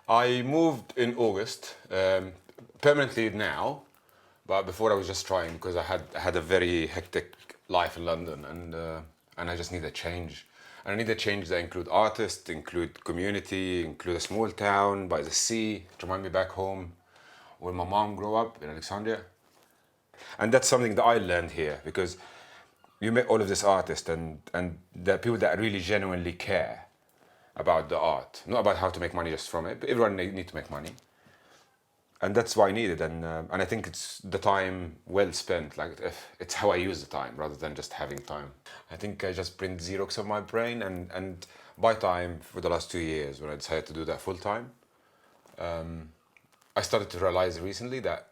I moved in August, permanently now, but before I was just trying because I had a very hectic life in London, and I just need a change. And I need a change that include artists, include community, include a small town by the sea to remind me back home where my mom grew up in Alexandria. And that's something that I learned here because you met all of these artists and the people that really genuinely care about the art, not about how to make money just from it. But everyone need to make money, and that's why I need it. And I think it's the time well spent. Like if it's how I use the time rather than just having time. I think I just print Xerox of my brain and buy time for the last 2 years when I decided to do that full time. I started to realize recently that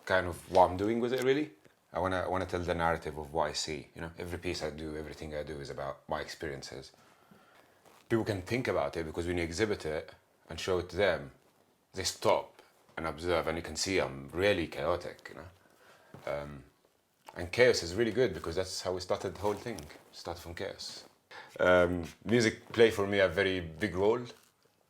kind of what I'm doing with it really. I wanna tell the narrative of what I see. You know, every piece I do, everything I do is about my experiences. People can think about it because when you exhibit it and show it to them, they stop and observe, and you can see I'm really chaotic, you know. And chaos is really good because that's how we started the whole thing. Started from chaos. Music play for me a very big role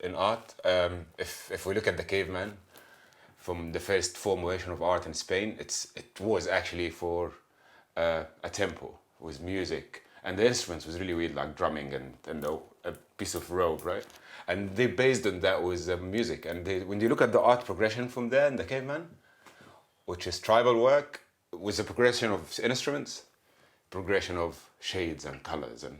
in art. If we look at the caveman, from the first formation of art in Spain, it was actually for a tempo, with music, and the instruments was really weird, like drumming and a piece of rope, right? And they based on that with music. And when you look at the art progression from there in the caveman, which is tribal work, with the progression of instruments, progression of shades and colors and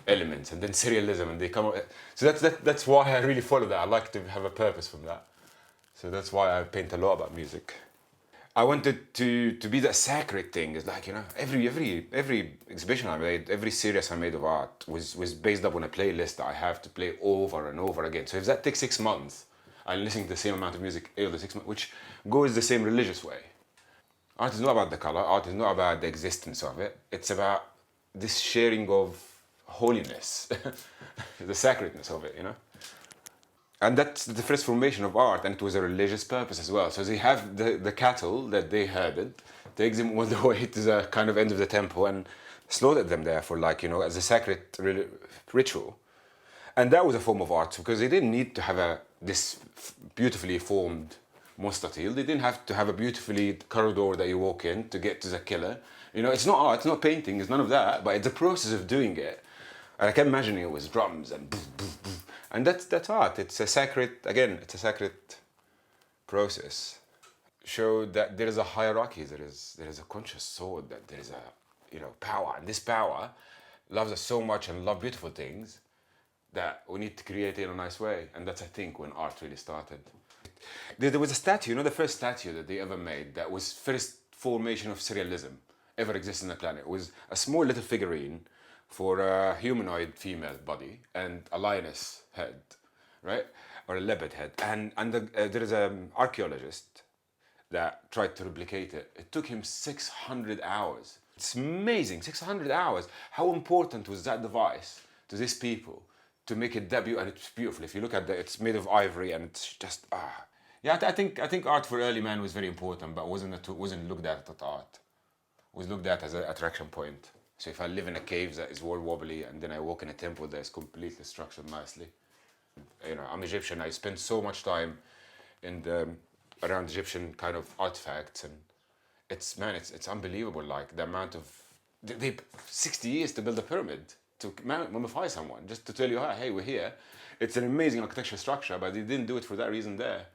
elements, and then serialism, and they come up. So that's why I really follow that. I like to have a purpose from that. So that's why I paint a lot about music. I wanted to be that sacred thing. It's like, you know, every exhibition I made, every series I made of art was based up on a playlist that I have to play over and over again. So if that takes 6 months, I'm listening to the same amount of music every 6 months, which goes the same religious way. Art is not about the color. Art is not about the existence of it. It's about this sharing of holiness, the sacredness of it, you know. And that's the first formation of art, and it was a religious purpose as well. So they have the cattle that they herded, takes them all the way to the kind of end of the temple and slaughtered them there for, like, you know, as a sacred ritual. And that was a form of art because they didn't need to have this beautifully formed mustatil. They didn't have to have a beautifully corridor that you walk in to get to the killer. You know, it's not art, it's not painting, it's none of that, but it's the process of doing it. And I can imagine it was drums and boom, boom, boom. And that's art. It's a sacred, again, it's a sacred process. Show that there is a hierarchy, there is a conscious soul, that there is a, you know, power. And this power loves us so much and love beautiful things that we need to create it in a nice way. And that's, I think, when art really started. There was a statue, you know, the first statue that they ever made that was first formation of surrealism ever exists on the planet. It was a small little figurine for a humanoid female body and a lioness head, right? Or a leopard head. And there is an archaeologist that tried to replicate it. It took him 600 hours. It's amazing, 600 hours. How important was that device to these people to make it debut? And it's beautiful. If you look at it, it's made of ivory and it's just, Yeah, I think art for early man was very important, but wasn't looked at as art. It was looked at as an attraction point. So if I live in a cave that is wall wobbly and then I walk in a temple that is completely structured nicely, you know, I'm Egyptian. I spend so much time around Egyptian kind of artifacts, and it's unbelievable. Like the amount of they 60 years to build a pyramid to mummify someone, just to tell you, hey, we're here. It's an amazing architectural structure, but they didn't do it for that reason there.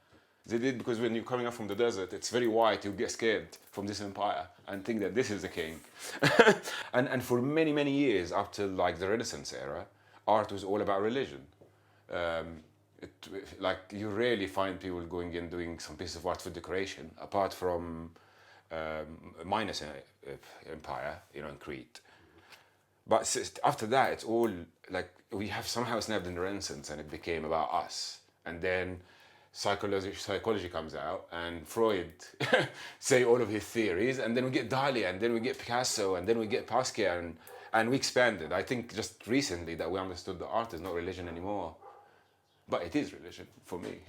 They did because when you're coming up from the desert, it's very white, you get scared from this empire and think that this is the king. and for many, many years, up till like the Renaissance era, art was all about religion. Like you rarely find people going in doing some piece of art for decoration, apart from Minos Empire, you know, in Crete. But after that, it's all like we have somehow snapped in the Renaissance, and it became about us. And then psychology comes out, and Freud say all of his theories, and then we get Dali, and then we get Picasso, and then we get Basquiat, and we expanded. I think just recently that we understood that art is not religion anymore, but it is religion for me.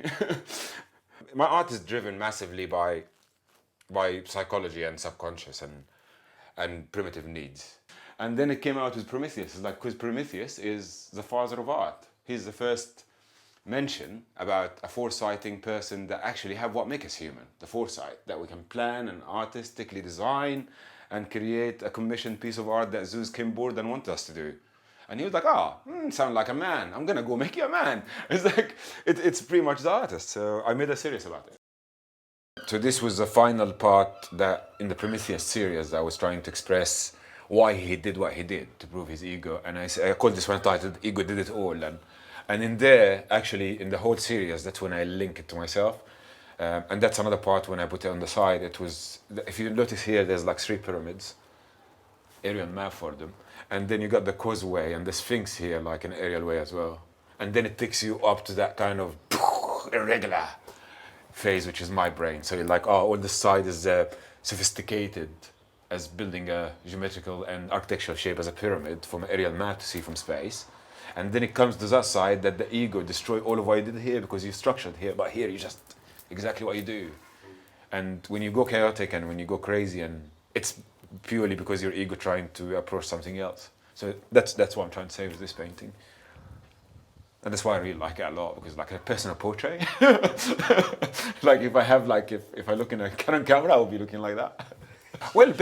My art is driven massively by psychology and subconscious and primitive needs. And then it came out with Prometheus. It's like, because Prometheus is the father of art. He's the first mention about a foresighting person that actually have what makes us human, the foresight, that we can plan and artistically design and create a commissioned piece of art that Zeus came bored and wanted us to do. And he was like, sound like a man. I'm gonna go make you a man. It's like, it's pretty much the artist. So I made a series about it. So this was the final part that in the Prometheus series I was trying to express why he did what he did to prove his ego. And I called this one titled Ego Did It All. And in there, actually, in the whole series, that's when I link it to myself. And that's another part when I put it on the side. It was, if you notice here, there's like 3 pyramids, aerial map for them. And then you got the causeway and the Sphinx here, like an aerial way as well. And then it takes you up to that kind of irregular phase, which is my brain. So you're like, all the side is sophisticated as building a geometrical and architectural shape as a pyramid from an aerial map to see from space. And then it comes to that side that the ego destroy all of what you did here because you structured here, but here you just exactly what you do. And when you go chaotic and when you go crazy, and it's purely because your ego trying to approach something else. So that's what I'm trying to say with this painting. And that's why I really like it a lot, because like a personal portrait. Like if I have if I look in a Canon camera, I will be looking like that. Well,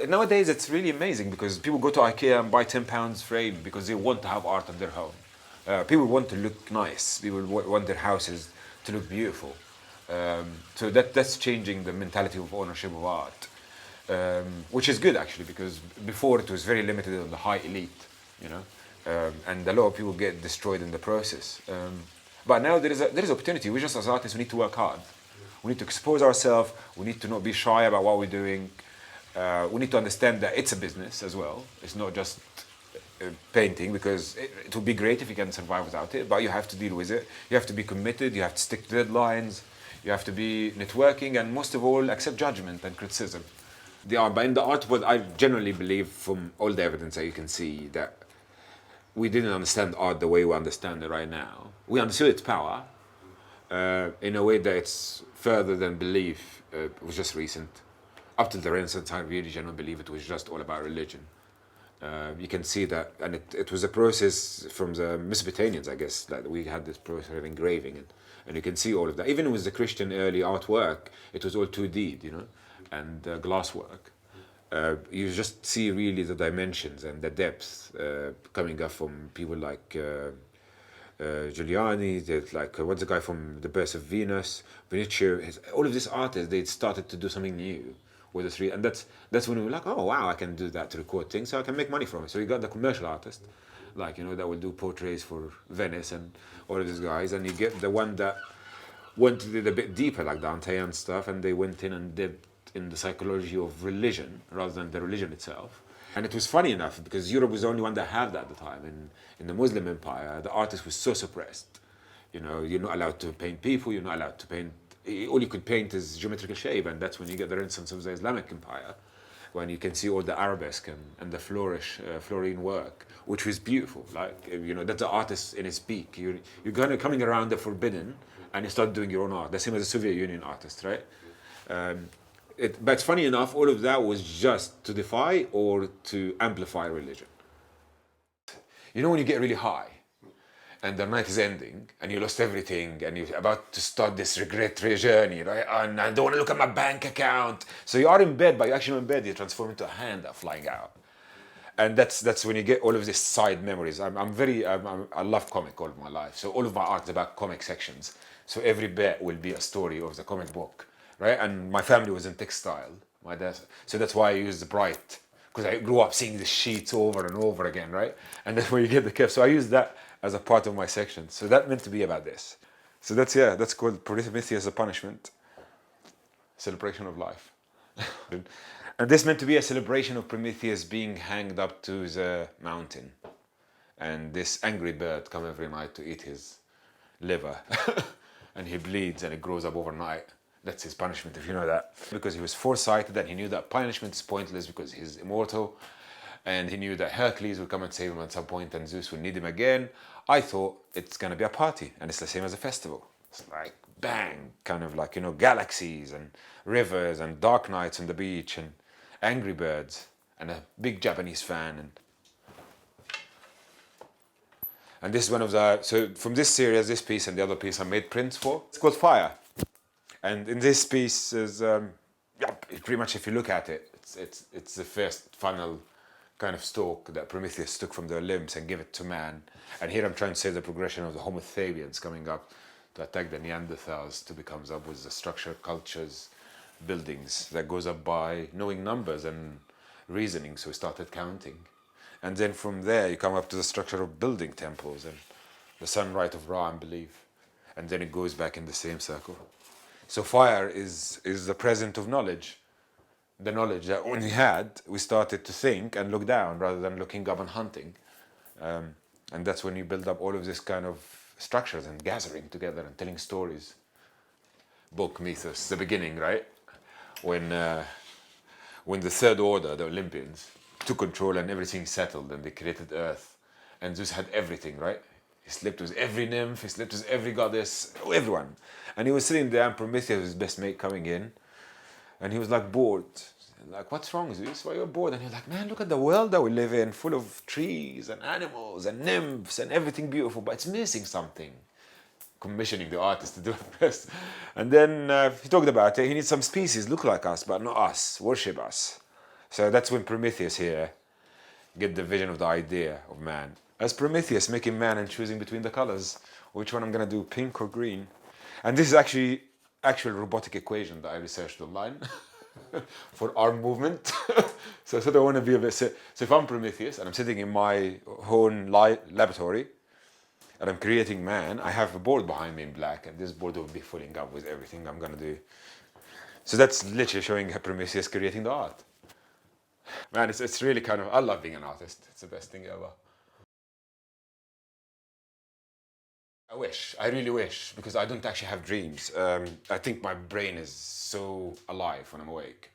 nowadays it's really amazing because people go to IKEA and buy £10 frame because they want to have art of their home. People want to look nice. People want their houses to look beautiful. So that's changing the mentality of ownership of art, which is good actually, because before it was very limited on the high elite, and a lot of people get destroyed in the process. But now there is opportunity. We just as artists, we need to work hard. We need to expose ourselves. We need to not be shy about what we're doing. We need to understand that it's a business as well. It's not just painting, because it would be great if you can survive without it, but you have to deal with it. You have to be committed. You have to stick to deadlines. You have to be networking, and most of all, accept judgment and criticism. But in the art world, I generally believe, from all the evidence that you can see, that we didn't understand art the way we understand it right now. We understood its power in a way that it's further than belief. It was just recent. Up to the Renaissance, I really genuinely believe it was just all about religion. You can see that, and it was a process from the Mesopotamians, I guess, that we had this process of engraving, and you can see all of that. Even with the Christian early artwork, it was all 2D, and glass work. You just see really the dimensions and the depth coming up from people like Giuliani. There's what's the guy from The Birth of Venus, Vinicio. All of these artists, they started to do something new with the 3, and that's when we were like, oh wow, I can do that to record things, so I can make money from it. So you got the commercial artist, that will do portraits for Venice and all of these guys, and you get the one that went a bit deeper, like Dante and stuff, and they went in and did in the psychology of religion rather than the religion itself. And it was funny enough, because Europe was the only one that had that at the time. In the Muslim Empire, the artist was so suppressed. You're not allowed to paint people, you're not allowed to paint, all you could paint is geometrical shape, and that's when you get the renaissance of the Islamic Empire, when you can see all the arabesque and the Florine work, which was beautiful. That's the artist in his peak. You're kind of coming around the forbidden, and you start doing your own art. The same as the Soviet Union artist, right? But funny enough, all of that was just to defy or to amplify religion. When you get really high and the night is ending and you lost everything and you're about to start this regret-free journey, right? And I don't want to look at my bank account. So you are in bed, but you're actually in bed, you transform into a hand that's flying out. And that's when you get all of these side memories. I love comic all of my life. So all of my art is about comic sections. So every bit will be a story of the comic book. Right, and my family was in textile. My dad, so that's why I used the bright, because I grew up seeing the sheets over and over again, right? And that's where you get the curve. So I used that as a part of my section. So that meant to be about this. So that's called Prometheus as a punishment, celebration of life. And this meant to be a celebration of Prometheus being hanged up to the mountain, and this angry bird come every night to eat his liver, and he bleeds and it grows up overnight. That's his punishment, if you know that. Because he was foresighted and he knew that punishment is pointless because he's immortal. And he knew that Hercules would come and save him at some point and Zeus would need him again. I thought it's going to be a party, and it's the same as a festival. It's like bang, kind of like, galaxies and rivers and dark nights on the beach and angry birds and a big Japanese fan. And this is one of the, so from this series, this piece and the other piece I made prints for. It's called Fire. And in this piece is, yeah, pretty much if you look at it, it's the first final kind of stalk that Prometheus took from the limbs and gave it to man. And here I'm trying to say the progression of the Homo sapiens coming up to attack the Neanderthals, to becomes up with the structure, cultures, buildings that goes up by knowing numbers and reasoning. So we started counting. And then from there you come up to the structure of building temples and the sunlight of Ra, I believe. And then it goes back in the same circle. So fire is the present of knowledge. The knowledge that when we had, we started to think and look down rather than looking up and hunting. And that's when you build up all of this kind of structures and gathering together and telling stories. Book mythos, the beginning, right? When the Third Order, the Olympians, took control and everything settled and they created Earth. And Zeus had everything, right? He slept with every nymph, he slept with every goddess, everyone. And he was sitting there and Prometheus, his best mate, coming in. And he was like bored. Like, what's wrong, Zeus? Why are you bored? And he was like, man, look at the world that we live in, full of trees and animals and nymphs and everything beautiful, but it's missing something. Commissioning the artist to do it first. And then he talked about it. He needs some species look like us, but not us, worship us. So that's when Prometheus here get the vision of the idea of man. As Prometheus making man and choosing between the colors, which one I'm gonna do, pink or green. And this is actual robotic equation that I researched online for arm movement. So I sort of want to be a bit. So if I'm Prometheus and I'm sitting in my own laboratory and I'm creating man, I have a board behind me in black, and this board will be filling up with everything I'm gonna do. So that's literally showing Prometheus creating the art. Man, it's really kind of, I love being an artist. It's the best thing ever. I really wish, because I don't actually have dreams. I think my brain is so alive when I'm awake.